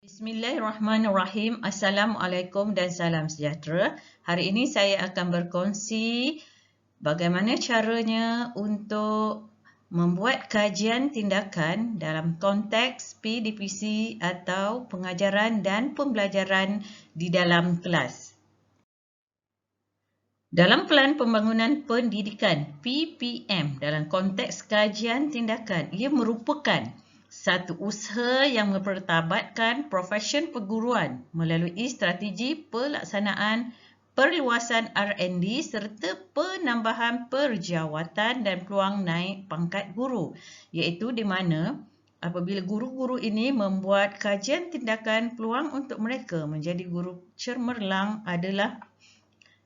Bismillahirrahmanirrahim. Assalamualaikum dan salam sejahtera. Hari ini saya akan berkongsi bagaimana caranya untuk membuat kajian tindakan dalam konteks PDPC atau pengajaran dan pembelajaran di dalam kelas. Dalam Pelan Pembangunan Pendidikan (PPM) dalam konteks kajian tindakan, ia merupakan satu usaha yang mempertabatkan profesion perguruan melalui strategi pelaksanaan perluasan R&D serta penambahan perjawatan dan peluang naik pangkat guru, iaitu di mana apabila guru-guru ini membuat kajian tindakan, peluang untuk mereka menjadi guru cemerlang adalah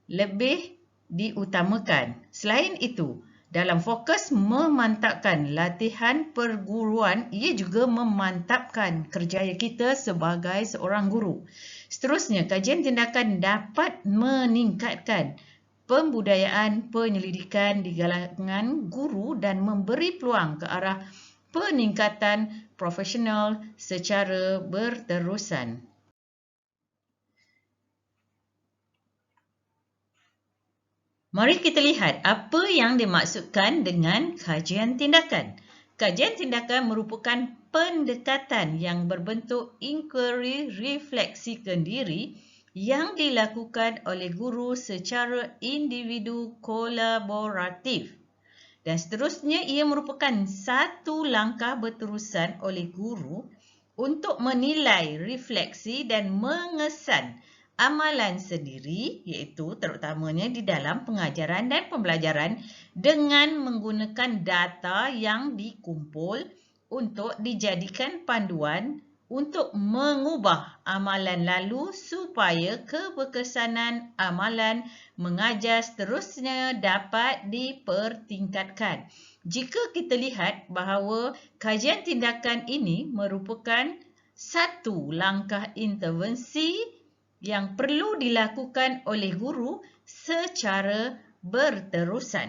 lebih diutamakan. Selain itu, dalam fokus memantapkan latihan perguruan, ia juga memantapkan kerjaya kita sebagai seorang guru. Seterusnya, kajian tindakan dapat meningkatkan pembudayaan penyelidikan di kalangan guru dan memberi peluang ke arah peningkatan profesional secara berterusan. Mari kita lihat apa yang dimaksudkan dengan kajian tindakan. Kajian tindakan merupakan pendekatan yang berbentuk inquiry refleksikan diri yang dilakukan oleh guru secara individu kolaboratif. Dan seterusnya, ia merupakan satu langkah berterusan oleh guru untuk menilai, refleksi dan mengesan amalan sendiri, iaitu terutamanya di dalam pengajaran dan pembelajaran dengan menggunakan data yang dikumpul untuk dijadikan panduan untuk mengubah amalan lalu supaya keberkesanan amalan mengajar seterusnya dapat dipertingkatkan. Jika kita lihat bahawa kajian tindakan ini merupakan satu langkah intervensi yang perlu dilakukan oleh guru secara berterusan.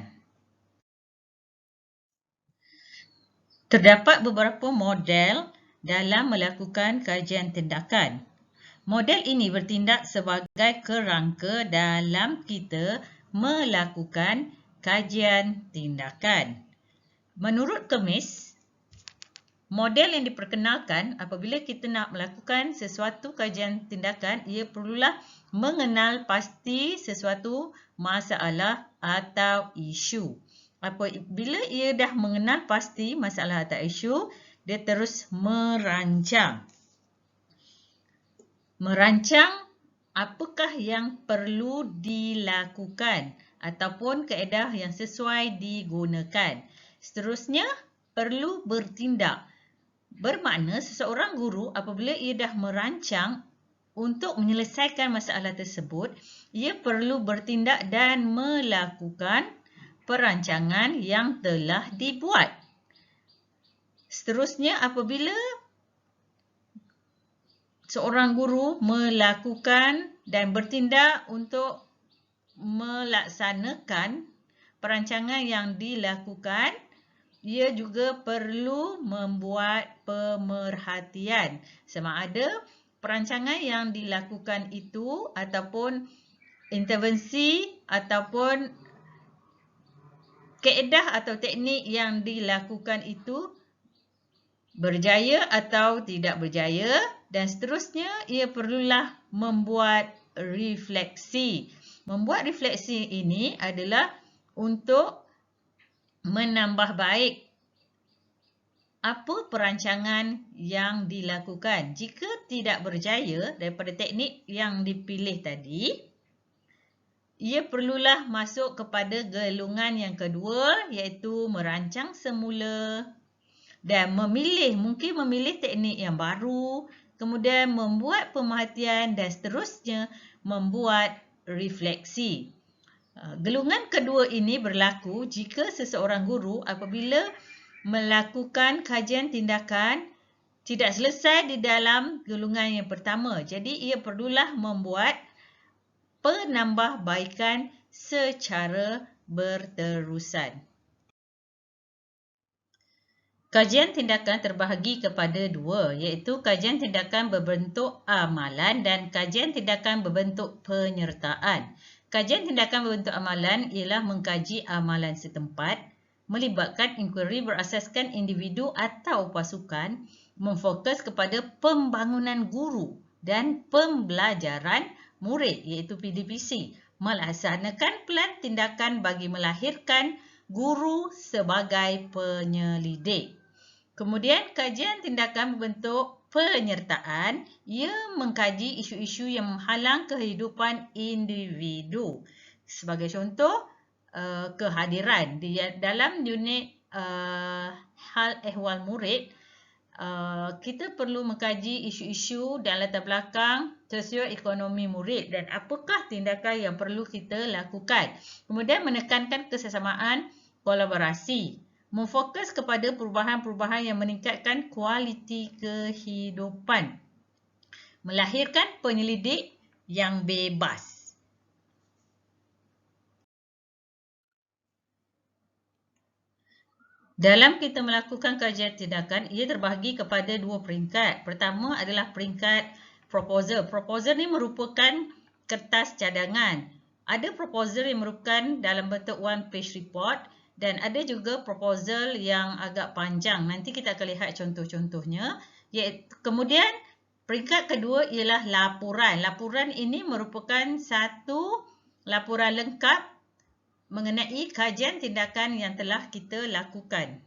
Terdapat beberapa model dalam melakukan kajian tindakan. Model ini bertindak sebagai kerangka dalam kita melakukan kajian tindakan. Menurut Kemis, model yang diperkenalkan apabila kita nak melakukan sesuatu kajian tindakan, ia perlulah mengenal pasti sesuatu masalah atau isu. Apabila ia dah mengenal pasti masalah atau isu, dia terus merancang. Merancang apakah yang perlu dilakukan ataupun kaedah yang sesuai digunakan. Seterusnya, perlu bertindak. Bermakna seseorang guru apabila ia dah merancang untuk menyelesaikan masalah tersebut, ia perlu bertindak dan melakukan perancangan yang telah dibuat. Seterusnya, apabila seorang guru melakukan dan bertindak untuk melaksanakan perancangan yang dilakukan, ia juga perlu membuat pemerhatian sama ada perancangan yang dilakukan itu ataupun intervensi ataupun kaedah atau teknik yang dilakukan itu berjaya atau tidak berjaya, dan seterusnya ia perlulah membuat refleksi. Membuat refleksi ini adalah untuk menambah baik apa perancangan yang dilakukan. Jika tidak berjaya daripada teknik yang dipilih tadi, ia perlulah masuk kepada gelungan yang kedua, iaitu merancang semula dan mungkin memilih teknik yang baru, kemudian membuat pemerhatian dan seterusnya membuat refleksi. Gelungan kedua ini berlaku jika seseorang guru apabila melakukan kajian tindakan tidak selesai di dalam gelungan yang pertama. Jadi ia perlulah membuat penambahbaikan secara berterusan. Kajian tindakan terbahagi kepada dua, iaitu kajian tindakan berbentuk amalan dan kajian tindakan berbentuk penyertaan. Kajian tindakan berbentuk amalan ialah mengkaji amalan setempat, melibatkan inquiry berasaskan individu atau pasukan, memfokus kepada pembangunan guru dan pembelajaran murid, iaitu PDPC, melaksanakan pelan tindakan bagi melahirkan guru sebagai penyelidik. Kemudian kajian tindakan berbentuk penyertaan, ia mengkaji isu-isu yang menghalang kehidupan individu. Sebagai contoh, kehadiran di dalam unit hal ehwal murid, kita perlu mengkaji isu-isu dan latar belakang sosioekonomi murid dan apakah tindakan yang perlu kita lakukan. Kemudian menekankan kesesamaan kolaborasi, memfokus kepada perubahan-perubahan yang meningkatkan kualiti kehidupan, melahirkan penyelidik yang bebas. Dalam kita melakukan kajian tindakan, ia terbahagi kepada dua peringkat. Pertama adalah peringkat proposal. Proposal ni merupakan kertas cadangan. Ada proposal yang merupakan dalam bentuk one page report dan ada juga proposal yang agak panjang. Nanti kita akan lihat contoh-contohnya. Kemudian peringkat kedua ialah laporan. Laporan ini merupakan satu laporan lengkap mengenai kajian tindakan yang telah kita lakukan.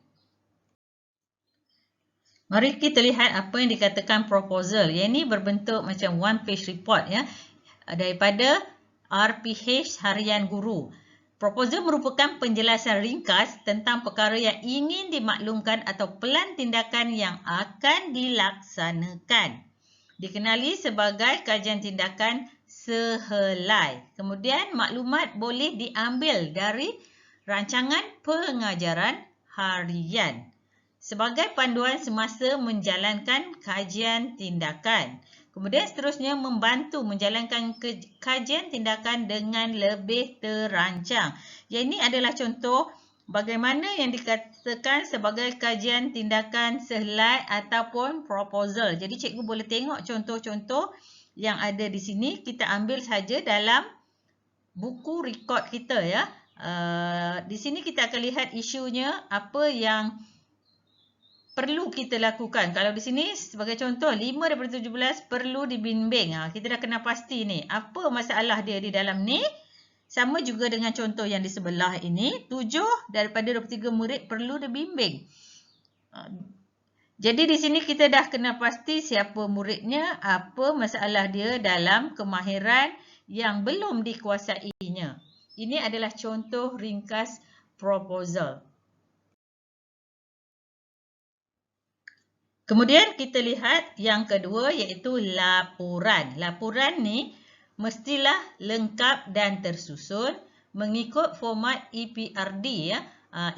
Mari kita lihat apa yang dikatakan proposal. Yang ini berbentuk macam one page report ya, daripada RPH Harian Guru. Proposal merupakan penjelasan ringkas tentang perkara yang ingin dimaklumkan atau pelan tindakan yang akan dilaksanakan. Dikenali sebagai kajian tindakan sehelai. Kemudian maklumat boleh diambil dari rancangan pengajaran harian sebagai panduan semasa menjalankan kajian tindakan. Kemudian seterusnya membantu menjalankan kajian tindakan dengan lebih terancang. Yang ini adalah contoh bagaimana yang dikatakan sebagai kajian tindakan sehelai ataupun proposal. Jadi cikgu boleh tengok contoh-contoh yang ada di sini, kita ambil saja dalam buku rekod kita ya. Di sini kita akan lihat isunya apa yang perlu kita lakukan. Kalau di sini sebagai contoh 5 daripada 17 perlu dibimbing. Kita dah kena pasti ni apa masalah dia di dalam ni. Sama juga dengan contoh yang di sebelah ini, 7 daripada 23 murid perlu dibimbing. Jadi di sini kita dah kena pasti siapa muridnya, apa masalah dia dalam kemahiran yang belum dikuasainya. Ini adalah contoh ringkas proposal. Kemudian kita lihat yang kedua iaitu laporan. Laporan ni mestilah lengkap dan tersusun mengikut format EPRD ya.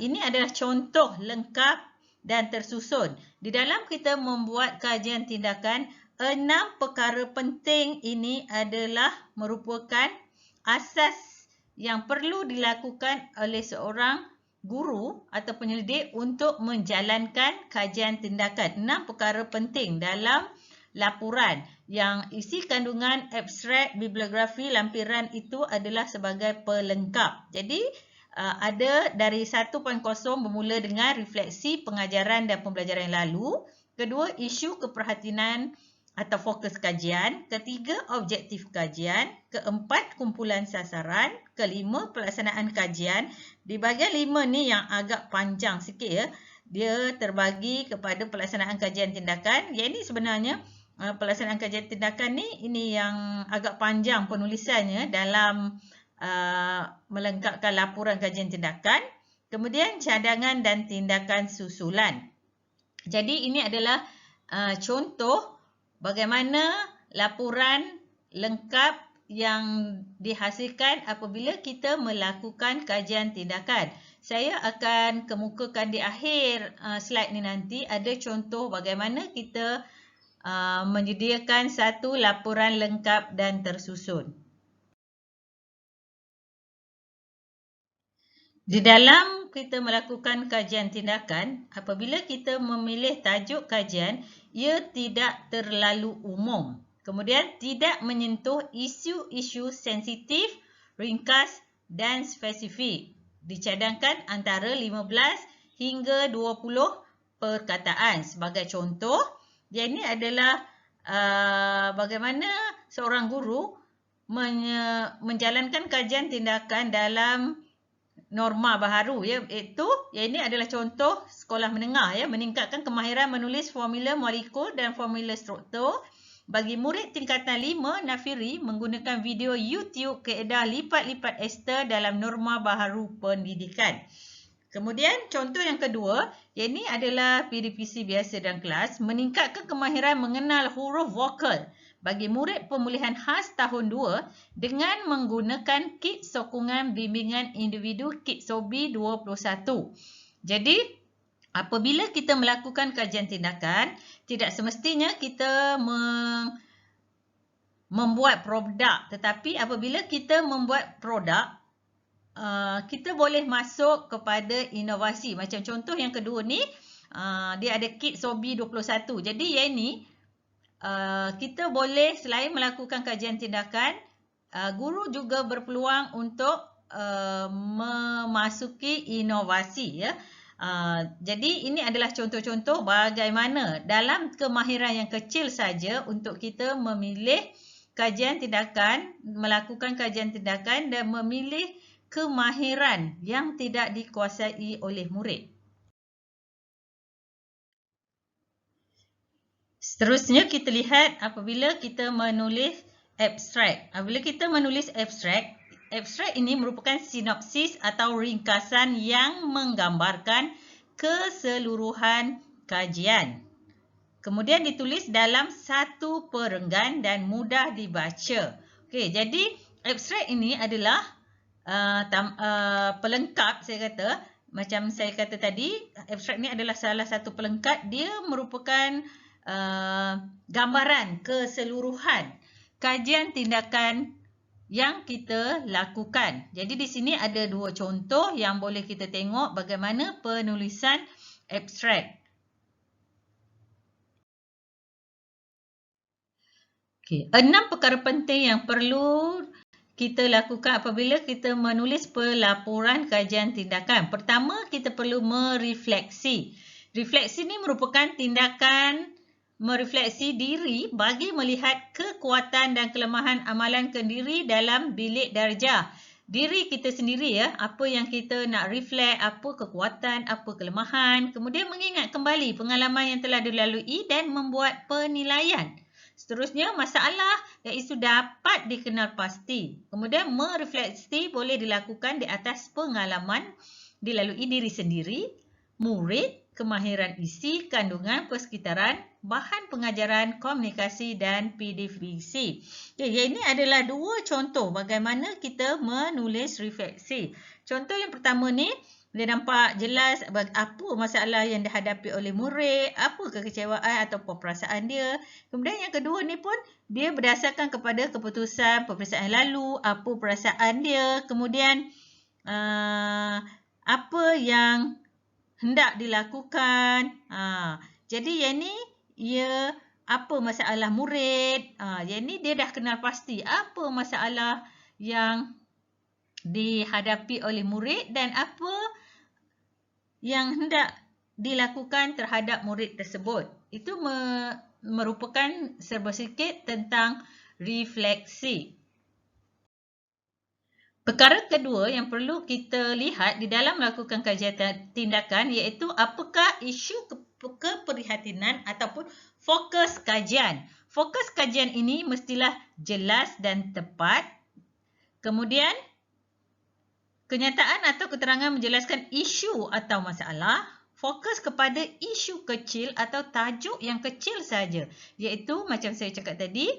Ini adalah contoh lengkap dan tersusun. Di dalam kita membuat kajian tindakan, 6 perkara penting ini adalah merupakan asas yang perlu dilakukan oleh seorang guru atau penyelidik untuk menjalankan kajian tindakan. 6 perkara penting dalam laporan yang isi kandungan abstrak, bibliografi, lampiran itu adalah sebagai pelengkap. Jadi ada dari 1.0 bermula dengan refleksi pengajaran dan pembelajaran yang lalu. Kedua, isu keperhatian atau fokus kajian. Ketiga, objektif kajian. Keempat, kumpulan sasaran. Kelima, pelaksanaan kajian. Di bahagian 5 ni yang agak panjang sikit ya. Dia terbagi kepada pelaksanaan kajian tindakan. Yang ini sebenarnya pelaksanaan kajian tindakan ni ini yang agak panjang penulisannya dalam melengkapkan laporan kajian tindakan. Kemudian cadangan dan tindakan susulan. Jadi ini adalah contoh bagaimana laporan lengkap yang dihasilkan apabila kita melakukan kajian tindakan. Saya akan kemukakan di akhir slide ni nanti ada contoh bagaimana kita menyediakan satu laporan lengkap dan tersusun. Di dalam kita melakukan kajian tindakan, apabila kita memilih tajuk kajian, ia tidak terlalu umum. Kemudian tidak menyentuh isu-isu sensitif, ringkas dan spesifik. Dicadangkan antara 15 hingga 20 perkataan. Sebagai contoh, dia ini adalah bagaimana seorang guru menjalankan kajian tindakan dalam norma baharu, ya, iaitu ini adalah contoh sekolah menengah, ya, meningkatkan kemahiran menulis formula molekul dan formula struktur bagi murid tingkatan 5 Nafiri menggunakan video YouTube kaedah lipat-lipat ester dalam norma baharu pendidikan. Kemudian contoh yang kedua, ini adalah PDPC biasa dan kelas, meningkatkan kemahiran mengenal huruf vokal bagi murid pemulihan khas tahun 2 dengan menggunakan kit sokongan bimbingan individu kit SOBI 21. Jadi, apabila kita melakukan kajian tindakan, tidak semestinya kita membuat produk. Tetapi apabila kita membuat produk, kita boleh masuk kepada inovasi. Macam contoh yang kedua ni, dia ada kit SOBI 21. Jadi yang ini, kita boleh selain melakukan kajian tindakan, guru juga berpeluang untuk memasuki inovasi, ya. Jadi ini adalah contoh-contoh bagaimana dalam kemahiran yang kecil saja untuk kita memilih kajian tindakan, melakukan kajian tindakan dan memilih kemahiran yang tidak dikuasai oleh murid. Seterusnya kita lihat apabila kita menulis abstrak. Apabila kita menulis abstrak, abstrak ini merupakan sinopsis atau ringkasan yang menggambarkan keseluruhan kajian. Kemudian ditulis dalam satu perenggan dan mudah dibaca. Okey, jadi abstrak ini adalah pelengkap, saya kata. Macam saya kata tadi, abstrak ini adalah salah satu pelengkap. Dia merupakan gambaran keseluruhan kajian tindakan yang kita lakukan. Jadi di sini ada dua contoh yang boleh kita tengok bagaimana penulisan abstrak. Okay. 6 perkara penting yang perlu kita lakukan apabila kita menulis pelaporan kajian tindakan. Pertama, kita perlu merefleksi. Refleksi ini merupakan tindakan merefleksi diri bagi melihat kekuatan dan kelemahan amalan kendiri dalam bilik darjah. Diri kita sendiri, ya, apa yang kita nak reflect, apa kekuatan, apa kelemahan. Kemudian mengingat kembali pengalaman yang telah dilalui dan membuat penilaian. Seterusnya, masalah dan isu dapat dikenal pasti. Kemudian merefleksi boleh dilakukan di atas pengalaman dilalui diri sendiri, murid, kemahiran isi, kandungan, persekitaran, bahan pengajaran, komunikasi dan PDPC. Ini adalah dua contoh bagaimana kita menulis refleksi. Contoh yang pertama ni, dia nampak jelas apa masalah yang dihadapi oleh murid, apa kekecewaan atau perasaan dia. Kemudian yang kedua ni pun, dia berdasarkan kepada keputusan peperiksaan lalu, apa perasaan dia, kemudian apa yang hendak dilakukan. Jadi yang ni ia apa masalah murid. Yang ni dia dah kenal pasti apa masalah yang dihadapi oleh murid dan apa yang hendak dilakukan terhadap murid tersebut. Itu merupakan serba sikit tentang refleksi. Perkara kedua yang perlu kita lihat di dalam melakukan kajian tindakan iaitu apakah isu keprihatinan ataupun fokus kajian. Fokus kajian ini mestilah jelas dan tepat. Kemudian, kenyataan atau keterangan menjelaskan isu atau masalah. Fokus kepada isu kecil atau tajuk yang kecil saja. Iaitu macam saya cakap tadi,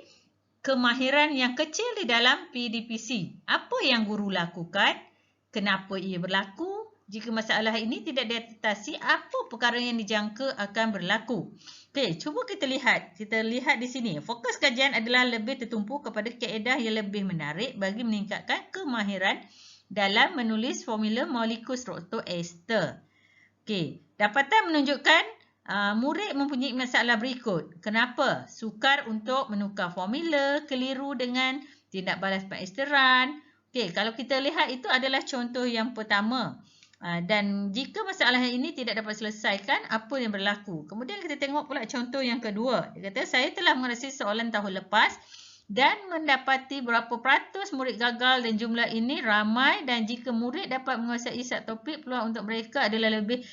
kemahiran yang kecil di dalam PDPC. Apa yang guru lakukan? Kenapa ia berlaku? Jika masalah ini tidak diatasi, apa perkara yang dijangka akan berlaku? Okey, cuba kita lihat. Kita lihat di sini. Fokus kajian adalah lebih tertumpu kepada kaedah yang lebih menarik bagi meningkatkan kemahiran dalam menulis formula molekul struktur ester. Okey, dapatan menunjukkan murid mempunyai masalah berikut. Kenapa? Sukar untuk menukar formula, keliru dengan tindak balas pengesteran. Okey, kalau kita lihat itu adalah contoh yang pertama. Dan jika masalah ini tidak dapat selesaikan, apa yang berlaku? Kemudian kita tengok pula contoh yang kedua. Dia kata, saya telah menguasai soalan tahun lepas dan mendapati berapa peratus murid gagal dan jumlah ini ramai, dan jika murid dapat menguasai satu topik, peluang untuk mereka adalah lebih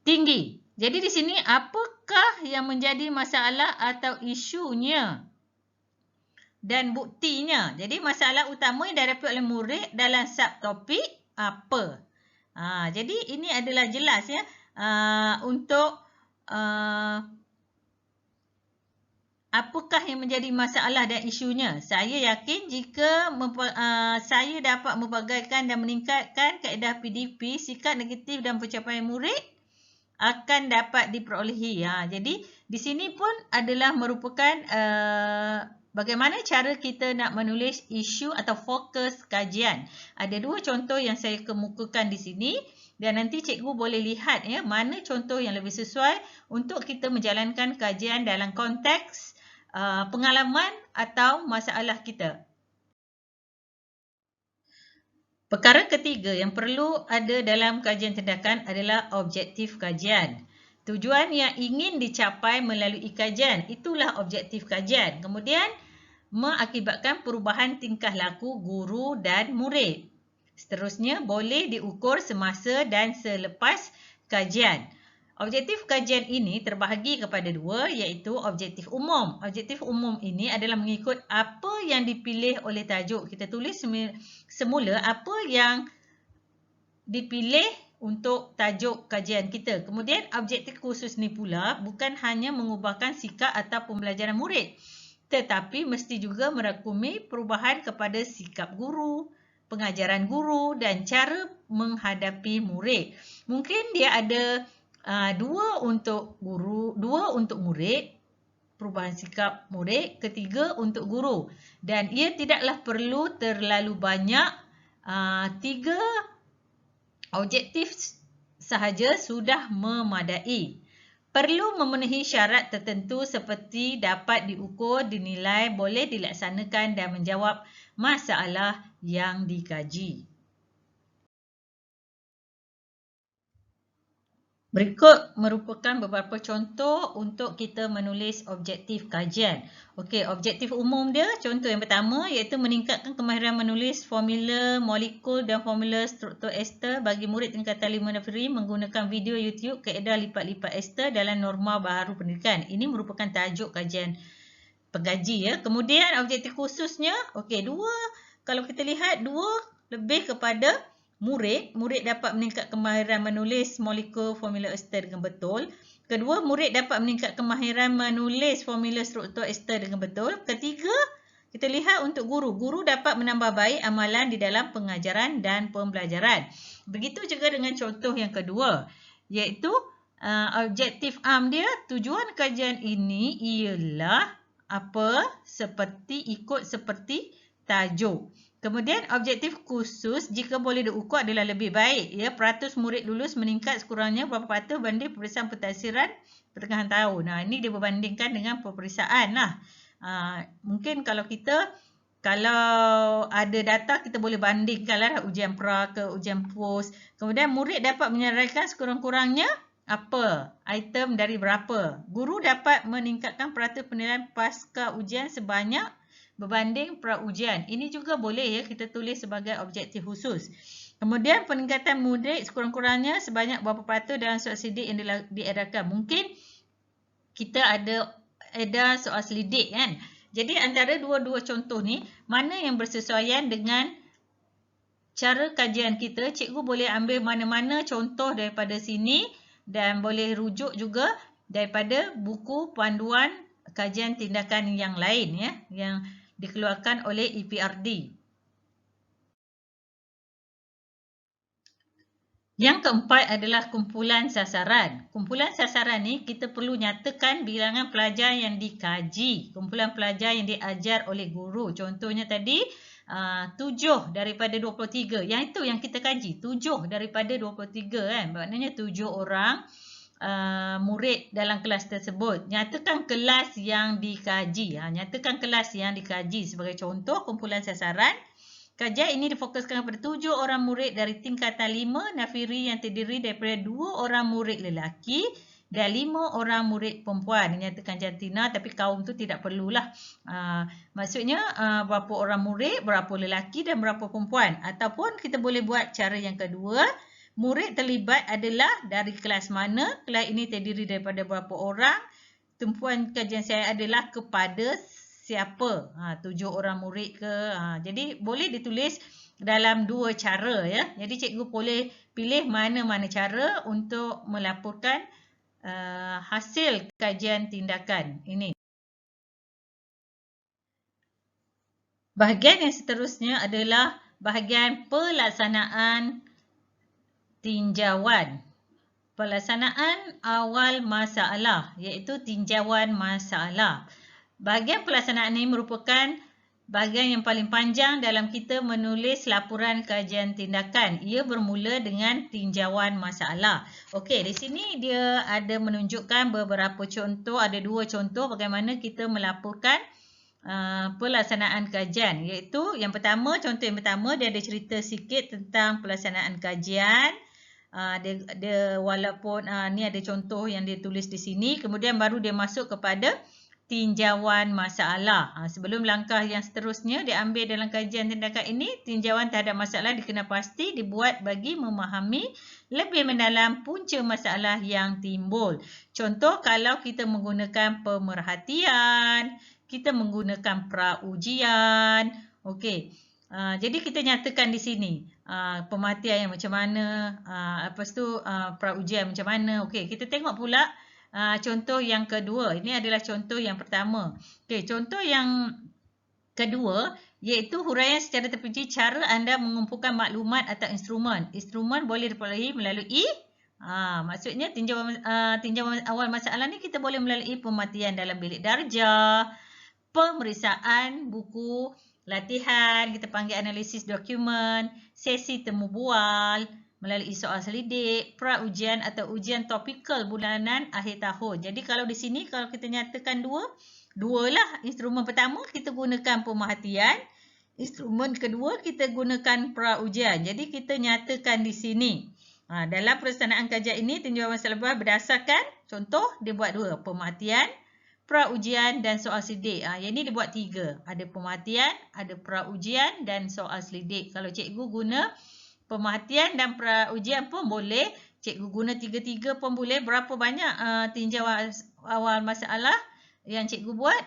tinggi. Jadi di sini apakah yang menjadi masalah atau isunya dan buktinya? Jadi masalah utama yang dihadapi oleh murid dalam subtopik apa? Jadi ini adalah jelas ya untuk apakah yang menjadi masalah dan isunya. Saya yakin jika saya dapat membagaikan dan meningkatkan kaedah PDP, sikap negatif dan pencapaian murid akan dapat diperolehi. Jadi di sini pun adalah merupakan bagaimana cara kita nak menulis isu atau fokus kajian. Ada dua contoh yang saya kemukakan di sini dan nanti cikgu boleh lihat ya mana contoh yang lebih sesuai untuk kita menjalankan kajian dalam konteks pengalaman atau masalah kita. Perkara ketiga yang perlu ada dalam kajian tindakan adalah objektif kajian. Tujuan yang ingin dicapai melalui kajian, itulah objektif kajian. Kemudian mengakibatkan perubahan tingkah laku guru dan murid. Seterusnya boleh diukur semasa dan selepas kajian. Objektif kajian ini terbahagi kepada dua, iaitu objektif umum. Objektif umum ini adalah mengikut apa yang dipilih oleh tajuk. Kita tulis semula apa yang dipilih untuk tajuk kajian kita. Kemudian objektif khusus ni pula bukan hanya mengubahkan sikap atau pembelajaran murid, tetapi mesti juga merangkumi perubahan kepada sikap guru, pengajaran guru dan cara menghadapi murid. Mungkin dia ada dua untuk guru, dua untuk murid, perubahan sikap murid, ketiga untuk guru. Dan ia tidaklah perlu terlalu banyak, tiga objektif sahaja sudah memadai. Perlu memenuhi syarat tertentu seperti dapat diukur, dinilai, boleh dilaksanakan dan menjawab masalah yang dikaji. Berikut merupakan beberapa contoh untuk kita menulis objektif kajian. Okey, objektif umum dia, contoh yang pertama iaitu meningkatkan kemahiran menulis formula molekul dan formula struktur ester bagi murid tingkatan 5 dan free menggunakan video YouTube kaedah lipat-lipat ester dalam norma baharu pendidikan. Ini merupakan tajuk kajian pengkaji ya. Kemudian objektif khususnya, okey, kalau kita lihat dua lebih kepada murid dapat meningkat kemahiran menulis molekul formula ester dengan betul. Kedua, murid dapat meningkat kemahiran menulis formula struktur ester dengan betul. Ketiga, kita lihat untuk guru dapat menambah baik amalan di dalam pengajaran dan pembelajaran. Begitu juga dengan contoh yang kedua, iaitu objektif dia, tujuan kajian ini ialah apa? Ikut seperti tajuk. Kemudian objektif khusus jika boleh diukur adalah lebih baik. Ya, peratus murid lulus meningkat sekurangnya berapa peratus banding peperiksaan pentadsiran pertengahan tahun. Ini dia berbandingkan dengan peperiksaan lah. Mungkin kalau ada data kita boleh bandingkan lah ujian pra ke ujian post. Kemudian murid dapat menyelesaikan sekurang-kurangnya apa? Item dari berapa? Guru dapat meningkatkan peratus penilaian pasca ujian sebanyak berbanding pra-ujian. Ini juga boleh ya kita tulis sebagai objektif khusus. Kemudian peningkatan murid sekurang-kurangnya sebanyak berapa peratus dalam soal selidik yang diedarkan. Mungkin kita ada soal selidik kan. Jadi antara dua-dua contoh ni, mana yang bersesuaian dengan cara kajian kita, cikgu boleh ambil mana-mana contoh daripada sini dan boleh rujuk juga daripada buku panduan kajian tindakan yang lain ya, yang dikeluarkan oleh EPRD. Yang keempat adalah kumpulan sasaran. Kumpulan sasaran ni kita perlu nyatakan bilangan pelajar yang dikaji. Kumpulan pelajar yang diajar oleh guru. Contohnya tadi 7 daripada 23. Yang itu yang kita kaji. 7 daripada 23 kan. Maknanya 7 orang murid dalam kelas tersebut. Nyatakan kelas yang dikaji. Nyatakan kelas yang dikaji sebagai contoh kumpulan sasaran. Kajian ini difokuskan kepada 7 orang murid dari tingkatan 5 Nafiri yang terdiri daripada 2 orang murid lelaki dan 5 orang murid perempuan. Dinyatakan jantina tapi kaum tu tidak perlulah. Maksudnya berapa orang murid, berapa lelaki dan berapa perempuan. Ataupun kita boleh buat cara yang kedua. Murid terlibat adalah dari kelas mana. Kelas ini terdiri daripada berapa orang. Tumpuan kajian saya adalah kepada siapa? 7 orang murid ke? Jadi boleh ditulis dalam 2 cara ya. Jadi cikgu boleh pilih mana-mana cara untuk melaporkan hasil kajian tindakan ini. Bahagian yang seterusnya adalah bahagian pelaksanaan tinjauan. Pelaksanaan awal masalah iaitu tinjauan masalah. Bahagian pelaksanaan ini merupakan bahagian yang paling panjang dalam kita menulis laporan kajian tindakan. Ia bermula dengan tinjauan masalah. Okey, di sini dia ada menunjukkan beberapa contoh, ada 2 contoh bagaimana kita melaporkan pelaksanaan kajian. Iaitu yang pertama, contoh yang pertama dia ada cerita sikit tentang pelaksanaan kajian. Dia walaupun ni ada contoh yang dia tulis di sini, kemudian baru dia masuk kepada tinjauan masalah. Sebelum langkah yang seterusnya diambil dalam kajian tindakan ini, tinjauan terhadap masalah dikenal pasti dibuat bagi memahami lebih mendalam punca masalah yang timbul. Contoh kalau kita menggunakan pemerhatian, kita menggunakan pra-ujian. Okey. Jadi kita nyatakan di sini pemerhatian yang macam mana, lepas tu pra-ujian macam mana. Okey, kita tengok pula contoh yang kedua. Ini adalah contoh yang pertama. Okey, contoh yang kedua iaitu huraian secara terperinci cara anda mengumpulkan maklumat atau instrumen. Instrumen boleh diperolehi melalui maksudnya tinjauan awal masalah ni kita boleh melalui pemerhatian dalam bilik darjah, pemeriksaan buku, latihan, kita panggil analisis dokumen, sesi temu bual, melalui soal selidik, pra-ujian atau ujian topikal bulanan akhir tahun. Jadi kalau di sini kalau kita nyatakan dua lah. Instrumen pertama kita gunakan pemerhatian, instrumen kedua kita gunakan pra-ujian. Jadi kita nyatakan di sini. Dalam pelaksanaan kajian ini tinjauan masalah berdasarkan contoh dia buat 2, pemerhatian, pra-ujian dan soal selidik. Yang ini dia buat 3. Ada pemerhatian, ada pra-ujian dan soal selidik. Kalau cikgu guna pemerhatian dan pra-ujian pun boleh. Cikgu guna 3-3 pun boleh. Berapa banyak tinjauan awal masalah yang cikgu buat,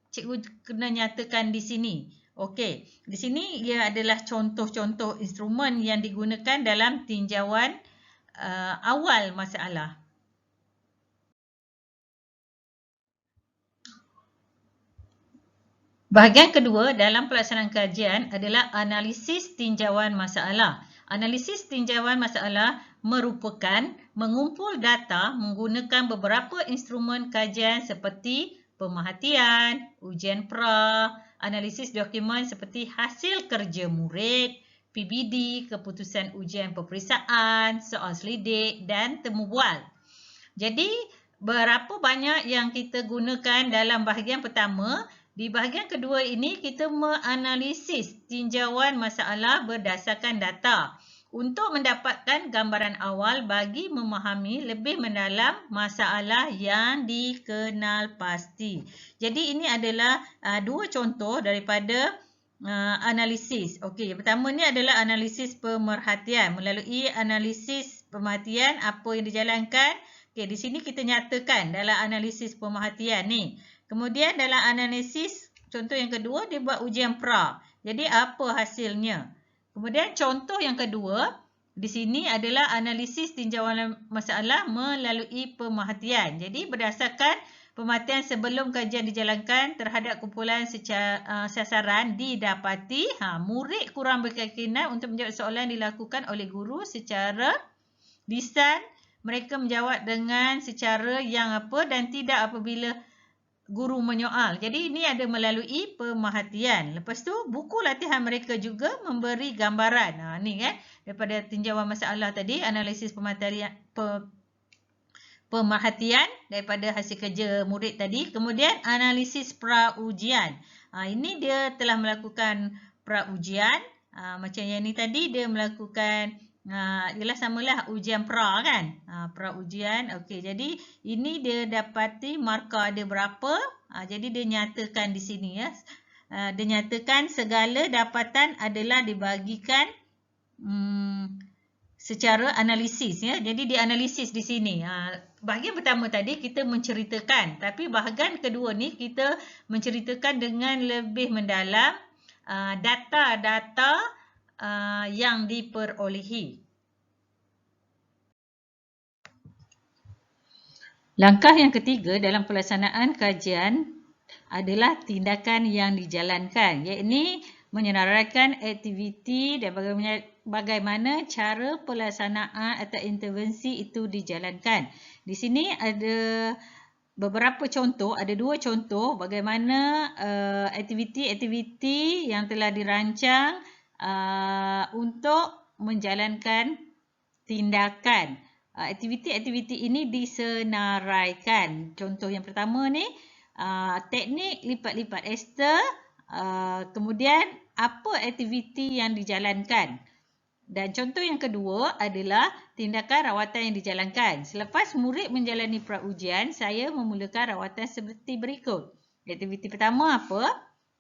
cikgu kena nyatakan di sini. Okey, di sini ia adalah contoh-contoh instrumen yang digunakan dalam tinjauan awal masalah. Bahagian kedua dalam pelaksanaan kajian adalah analisis tinjauan masalah. Analisis tinjauan masalah merupakan mengumpul data menggunakan beberapa instrumen kajian seperti pemerhatian, ujian pra, analisis dokumen seperti hasil kerja murid, PBD, keputusan ujian peperiksaan, soal selidik dan temu bual. Jadi, berapa banyak yang kita gunakan dalam bahagian pertama? Di bahagian kedua ini kita menganalisis tinjauan masalah berdasarkan data untuk mendapatkan gambaran awal bagi memahami lebih mendalam masalah yang dikenal pasti. Jadi ini adalah 2 contoh daripada analisis. Okey, yang pertama ni adalah analisis pemerhatian. Melalui analisis pemerhatian apa yang dijalankan. Okey, di sini kita nyatakan dalam analisis pemerhatian ni. Kemudian dalam analisis contoh yang kedua dia buat ujian pra. Jadi apa hasilnya? Kemudian contoh yang kedua di sini adalah analisis tinjauan masalah melalui pemerhatian. Jadi berdasarkan pemerhatian sebelum kajian dijalankan terhadap kumpulan sasaran didapati murid kurang berkeyakinan untuk menjawab soalan dilakukan oleh guru secara lisan mereka menjawab dengan secara yang apa dan tidak apabila guru menyoal. Jadi ini ada melalui pemerhatian. Lepas tu buku latihan mereka juga memberi gambaran. Ni kan daripada tinjauan masalah tadi, analisis pemerhatian daripada hasil kerja murid tadi. Kemudian analisis pra-ujian. Ini dia telah melakukan pra-ujian. Macam yang ni tadi dia melakukan ialah samalah ujian pra kan. Pra-ujian. Okey, jadi ini dia dapati markah ada berapa. Jadi dia nyatakan di sini ya. Dia nyatakan segala dapatan adalah dibagikan secara analisis ya. Jadi dianalisis di sini. Bahagian pertama tadi kita menceritakan, tapi bahagian kedua ni kita menceritakan dengan lebih mendalam data-data yang diperolehi. Langkah yang ketiga dalam pelaksanaan kajian adalah tindakan yang dijalankan, iaitu menyenaraikan aktiviti dan bagaimana cara pelaksanaan atau intervensi itu dijalankan. Di sini ada beberapa contoh, ada 2 contoh bagaimana aktiviti-aktiviti yang telah dirancang untuk menjalankan tindakan. Aktiviti-aktiviti ini disenaraikan. Contoh yang pertama ni, teknik lipat-lipat ester. Kemudian apa aktiviti yang dijalankan. Dan contoh yang kedua adalah tindakan rawatan yang dijalankan. Selepas murid menjalani pra-ujian, saya memulakan rawatan seperti berikut. Aktiviti pertama apa?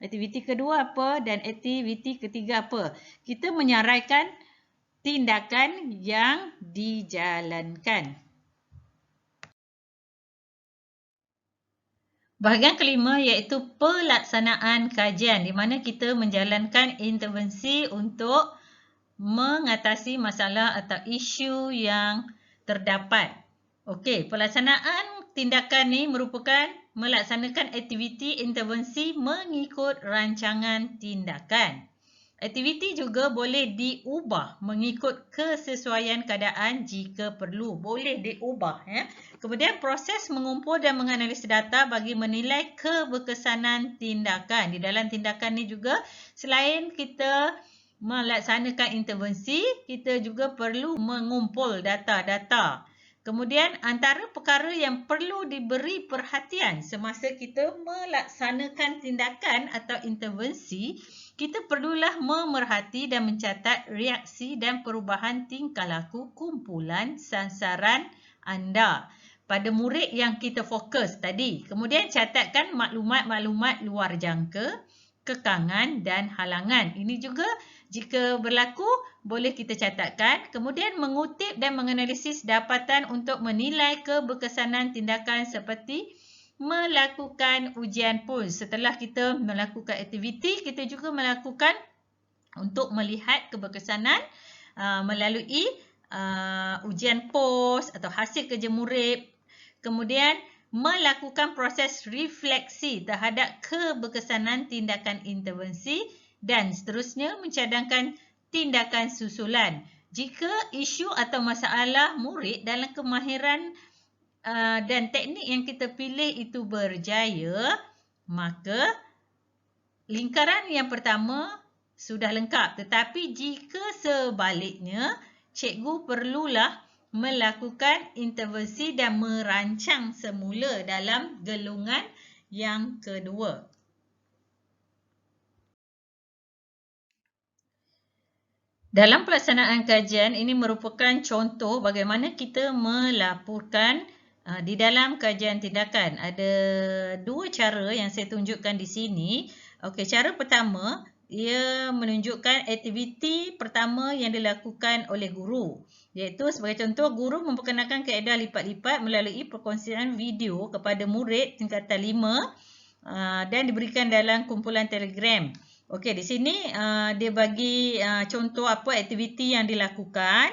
Aktiviti kedua apa? Dan aktiviti ketiga apa? Kita menyaraikan tindakan yang dijalankan. Bahagian kelima iaitu pelaksanaan kajian, di mana kita menjalankan intervensi untuk mengatasi masalah atau isu yang terdapat. Okey, pelaksanaan tindakan ni merupakan melaksanakan aktiviti intervensi mengikut rancangan tindakan. Aktiviti juga boleh diubah mengikut kesesuaian keadaan jika perlu. Boleh diubah. Ya. Kemudian proses mengumpul dan menganalisis data bagi menilai keberkesanan tindakan. Di dalam tindakan ni juga selain kita melaksanakan intervensi, kita juga perlu mengumpul data-data. Kemudian antara perkara yang perlu diberi perhatian semasa kita melaksanakan tindakan atau intervensi, kita perlulah memerhati dan mencatat reaksi dan perubahan tingkah laku kumpulan sasaran anda pada murid yang kita fokus tadi. Kemudian catatkan maklumat-maklumat luar jangka, kekangan dan halangan. Ini juga jika berlaku boleh kita catatkan. Kemudian mengutip dan menganalisis dapatan untuk menilai keberkesanan tindakan seperti melakukan ujian PULS. Setelah kita melakukan aktiviti, kita juga melakukan untuk melihat keberkesanan melalui ujian POS atau hasil kerja murid. Kemudian melakukan proses refleksi terhadap keberkesanan tindakan intervensi dan seterusnya mencadangkan tindakan susulan. Jika isu atau masalah murid dalam kemahiran dan teknik yang kita pilih itu berjaya, maka lingkaran yang pertama sudah lengkap. Tetapi jika sebaliknya, cikgu perlulah melakukan intervensi dan merancang semula dalam gelungan yang kedua. Dalam pelaksanaan kajian, ini merupakan contoh bagaimana kita melaporkan di dalam kajian tindakan. Ada 2 cara yang saya tunjukkan di sini. Okey, cara pertama, ia menunjukkan aktiviti pertama yang dilakukan oleh guru. Iaitu sebagai contoh, guru memperkenalkan kaedah lipat-lipat melalui perkongsian video kepada murid tingkatan 5 dan diberikan dalam kumpulan Telegram. Okey, di sini dia bagi contoh apa aktiviti yang dilakukan.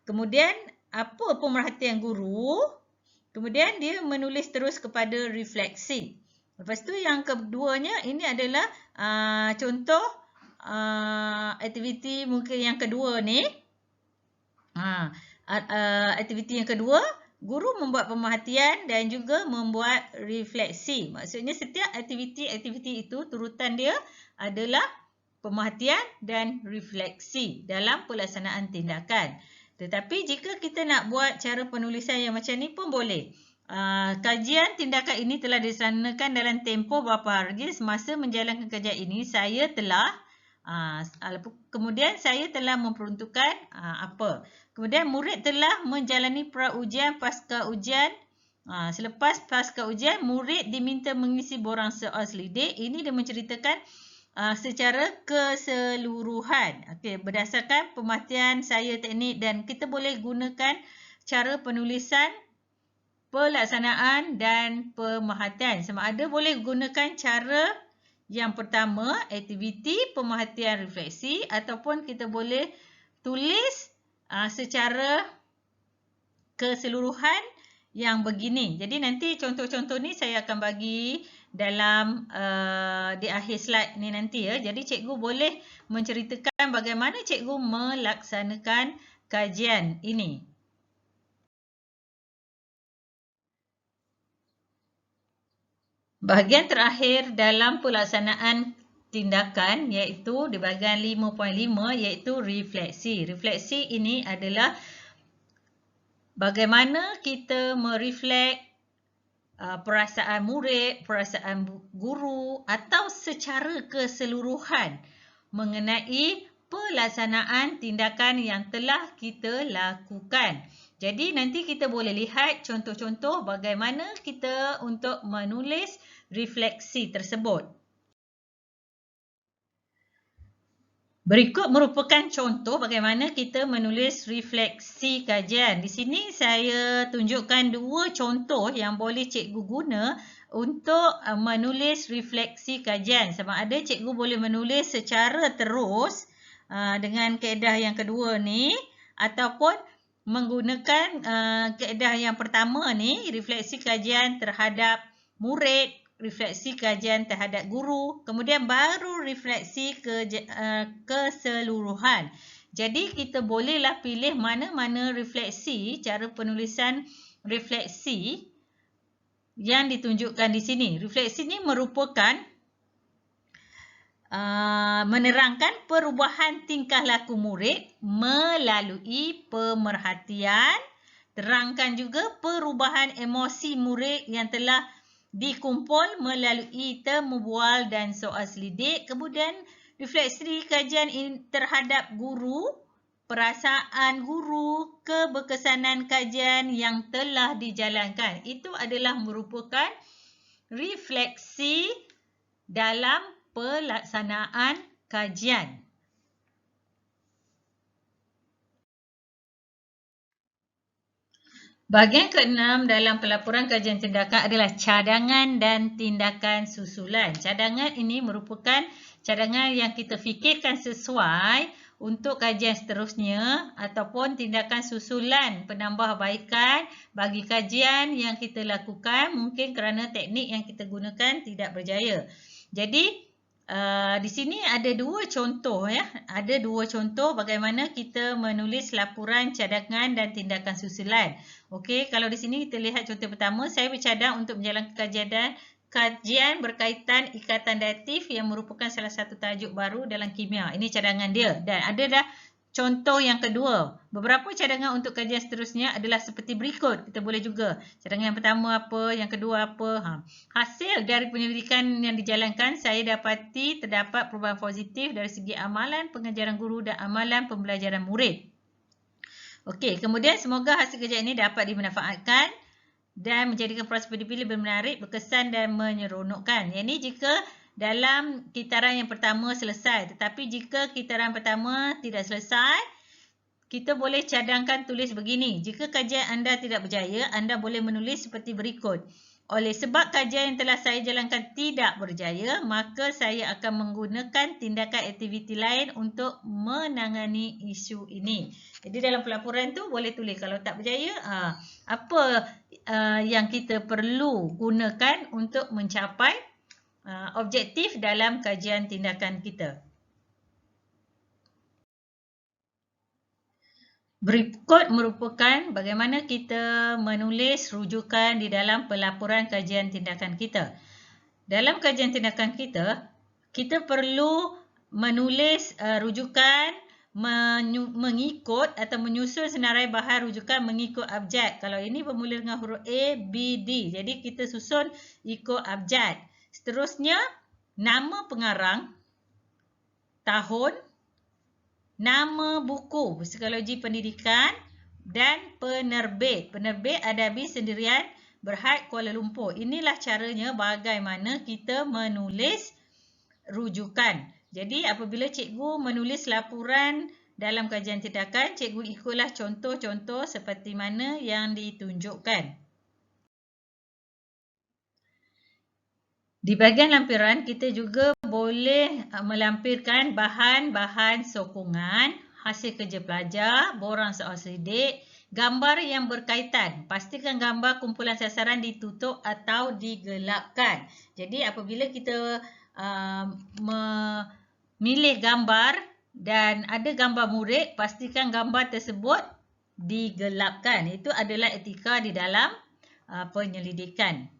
Kemudian apa pemerhatian guru. Kemudian dia menulis terus kepada refleksi. Lepas tu yang keduanya ini adalah contoh aktiviti mungkin yang kedua ni. Aktiviti yang kedua, guru membuat pemerhatian dan juga membuat refleksi. Maksudnya setiap aktiviti itu turutan dia adalah pemerhatian dan refleksi dalam pelaksanaan tindakan. Tetapi jika kita nak buat cara penulisan yang macam ni pun boleh. Kajian tindakan ini telah dilaksanakan dalam tempoh berapa hari. Semasa menjalankan kajian ini, saya telah kemudian saya telah memperuntukkan apa. Kemudian murid telah menjalani pra-ujian, pasca ujian. Selepas pasca ujian, murid diminta mengisi borang soal selidik. Ini dia menceritakan secara keseluruhan. Okey, berdasarkan pemerhatian saya teknik, dan kita boleh gunakan cara penulisan, pelaksanaan dan pemerhatian. Sama ada boleh gunakan cara yang pertama, aktiviti, pemerhatian, refleksi, ataupun kita boleh tulis secara keseluruhan yang begini. Jadi nanti contoh-contoh ni saya akan bagi dalam di akhir slide ni nanti ya. Jadi cikgu boleh menceritakan bagaimana cikgu melaksanakan kajian ini. Bahagian terakhir dalam pelaksanaan tindakan iaitu di bahagian 5.5 iaitu refleksi. Refleksi ini adalah bagaimana kita mereflek perasaan murid, perasaan guru atau secara keseluruhan mengenai pelaksanaan tindakan yang telah kita lakukan. Jadi nanti kita boleh lihat contoh-contoh bagaimana kita untuk menulis refleksi tersebut. Berikut merupakan contoh bagaimana kita menulis refleksi kajian. Di sini saya tunjukkan dua contoh yang boleh cikgu guna untuk menulis refleksi kajian. Sama ada cikgu boleh menulis secara terus dengan kaedah yang kedua ni, ataupun menggunakan kaedah yang pertama ni, refleksi kajian terhadap murid, refleksi kajian terhadap guru, kemudian baru refleksi keseluruhan. Jadi kita bolehlah pilih mana-mana refleksi, cara penulisan refleksi yang ditunjukkan di sini. Refleksi ini merupakan menerangkan perubahan tingkah laku murid melalui pemerhatian. Terangkan juga perubahan emosi murid yang telah dikumpul melalui temu bual dan soal selidik. Kemudian refleksi kajian terhadap guru, perasaan guru, keberkesanan kajian yang telah dijalankan. Itu adalah merupakan refleksi dalam pelaksanaan kajian. Bahagian ke-6 dalam pelaporan kajian tindakan adalah cadangan dan tindakan susulan. Cadangan ini merupakan cadangan yang kita fikirkan sesuai untuk kajian seterusnya, ataupun tindakan susulan penambahbaikan bagi kajian yang kita lakukan mungkin kerana teknik yang kita gunakan tidak berjaya. Jadi di sini ada dua contoh ya. Ada dua contoh bagaimana kita menulis laporan cadangan dan tindakan susulan. Okey, kalau di sini kita lihat contoh pertama, saya bercadang untuk menjalankan kajian berkaitan ikatan datif yang merupakan salah satu tajuk baru dalam kimia. Ini cadangan dia. Dan ada dah contoh yang kedua. Beberapa cadangan untuk kajian seterusnya adalah seperti berikut. Kita boleh juga. Cadangan yang pertama apa, yang kedua apa. Hasil dari penyelidikan yang dijalankan, saya dapati terdapat perubahan positif dari segi amalan pengajaran guru dan amalan pembelajaran murid. Okey, kemudian semoga hasil kajian ini dapat dimanfaatkan dan menjadikan proses pendipilih bermenarik, berkesan dan menyeronokkan. Yang ini jika dalam kitaran yang pertama selesai. Tetapi jika kitaran pertama tidak selesai, kita boleh cadangkan tulis begini. Jika kajian anda tidak berjaya, anda boleh menulis seperti berikut. Oleh sebab kajian yang telah saya jalankan tidak berjaya, maka saya akan menggunakan tindakan aktiviti lain untuk menangani isu ini. Jadi dalam pelaporan tu boleh tulis kalau tak berjaya, apa yang kita perlu gunakan untuk mencapai objektif dalam kajian tindakan kita. Berikut merupakan bagaimana kita menulis rujukan di dalam pelaporan kajian tindakan kita. Dalam kajian tindakan kita, kita perlu menulis rujukan mengikut atau menyusun senarai bahan rujukan mengikut abjad. Kalau ini bermula dengan huruf A, B, D. Jadi kita susun ikut abjad. Seterusnya, nama pengarang, tahun, nama buku Psikologi Pendidikan dan penerbit. Penerbit Adabi Sendirian Berhad Kuala Lumpur. Inilah caranya bagaimana kita menulis rujukan. Jadi apabila cikgu menulis laporan dalam kajian tindakan, cikgu ikutlah contoh-contoh seperti mana yang ditunjukkan. Di bahagian lampiran, kita juga boleh melampirkan bahan-bahan sokongan, hasil kerja pelajar, borang soal selidik, gambar yang berkaitan. Pastikan gambar kumpulan sasaran ditutup atau digelapkan. Jadi apabila kita memilih gambar dan ada gambar murid, pastikan gambar tersebut digelapkan. Itu adalah etika di dalam penyelidikan.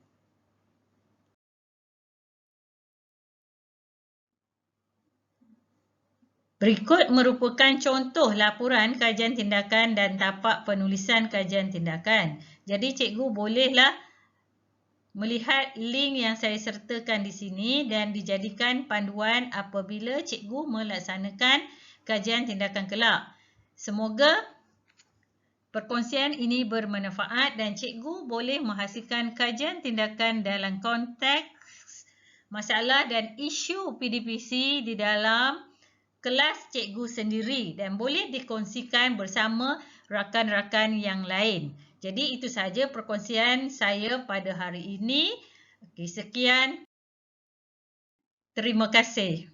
Berikut merupakan contoh laporan kajian tindakan dan tapak penulisan kajian tindakan. Jadi cikgu bolehlah melihat link yang saya sertakan di sini dan dijadikan panduan apabila cikgu melaksanakan kajian tindakan kelak. Semoga perkongsian ini bermanfaat dan cikgu boleh menghasilkan kajian tindakan dalam konteks masalah dan isu PDPC di dalam kelas cikgu sendiri dan boleh dikongsikan bersama rakan-rakan yang lain. Jadi itu sahaja perkongsian saya pada hari ini. Okey, sekian. Terima kasih.